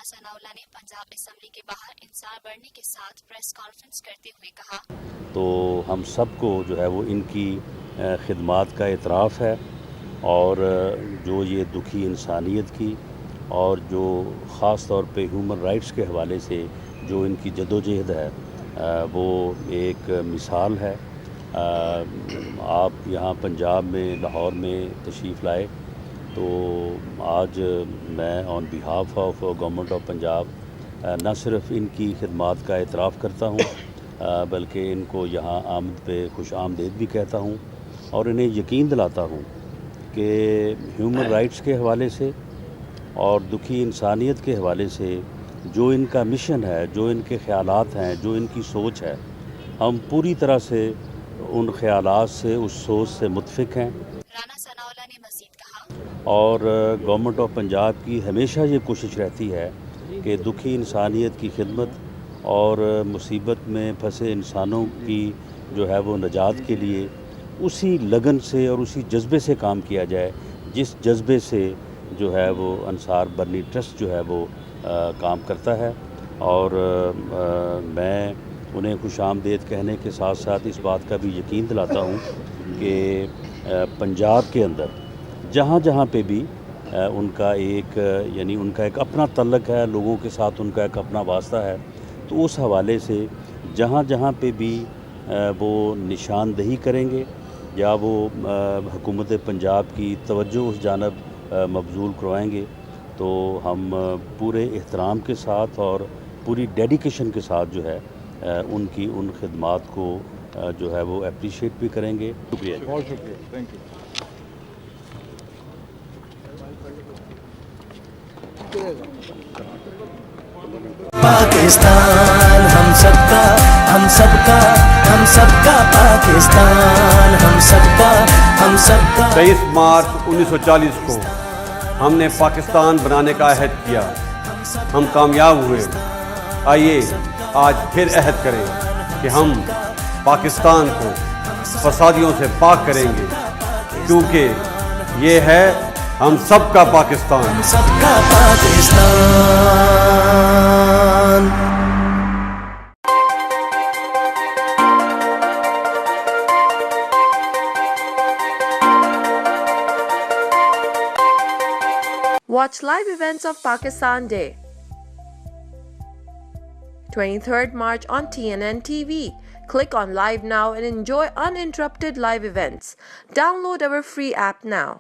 ثناءاللہ نے پنجاب اسمبلی کے باہر انصار بڑھنے کے ساتھ پریس کانفرنس کرتے ہوئے کہا تو ہم سب کو جو ہے وہ ان کی خدمات کا اعتراف ہے، اور جو یہ دکھی انسانیت کی اور جو خاص طور پہ ہیومن رائٹس کے حوالے سے جو ان کی جدوجہد ہے وہ ایک مثال ہے۔ آپ یہاں پنجاب میں لاہور میں تشریف لائے، تو آج میں on behalf of government of Punjab نہ صرف ان کی خدمات کا اعتراف کرتا ہوں بلکہ ان کو یہاں آمد پہ خوش آمدید بھی کہتا ہوں، اور انہیں یقین دلاتا ہوں کہ ہیومن رائٹس کے حوالے سے اور دکھی انسانیت کے حوالے سے جو ان کا مشن ہے، جو ان کے خیالات ہیں، جو ان کی سوچ ہے، ہم پوری طرح سے ان خیالات سے، اس سوچ سے متفق ہیں۔ رانا ثناءاللہ نے مزید کہا اور گورنمنٹ آف پنجاب کی ہمیشہ یہ کوشش رہتی ہے کہ دکھی انسانیت کی خدمت اور مصیبت میں پھنسے انسانوں کی جو ہے وہ نجات کے لیے اسی لگن سے اور اسی جذبے سے کام کیا جائے جس جذبے سے جو ہے وہ انصار برنی ٹرسٹ جو ہے وہ کام کرتا ہے۔ اور میں انہیں خوش آمدید کہنے کے ساتھ ساتھ اس بات کا بھی یقین دلاتا ہوں کہ پنجاب کے اندر جہاں جہاں پہ بھی ان کا ایک یعنی ان کا ایک اپنا تعلق ہے، لوگوں کے ساتھ ان کا ایک اپنا واسطہ ہے، تو اس حوالے سے جہاں جہاں پہ بھی وہ نشاندہی کریں گے یا وہ حکومت پنجاب کی توجہ اس جانب مبذول کروائیں گے، تو ہم پورے احترام کے ساتھ اور پوری ڈیڈیکیشن کے ساتھ جو ہے ان کی ان خدمات کو جو ہے وہ اپریشیٹ بھی کریں گے۔ شکریہ۔ بہت شکریہ، تھینک یو۔ پاکستان ہم سب کا، ہم سب کا، ہم سب کا پاکستان ہم سب کا، ہم سب کا۔ 23 مارچ 1940 کو ہم نے پاکستان بنانے کا عہد کیا، ہم کامیاب ہوئے۔ آئیے آج پھر عہد کریں کہ ہم پاکستان کو فسادیوں سے پاک کریں گے، کیونکہ یہ ہے ہم سب کا پاکستان۔ ہم سب کا Pakistan. Watch live events of Pakistan Day, 23rd March on TNN TV. Click on Live Now and enjoy uninterrupted live events. Download our free app now.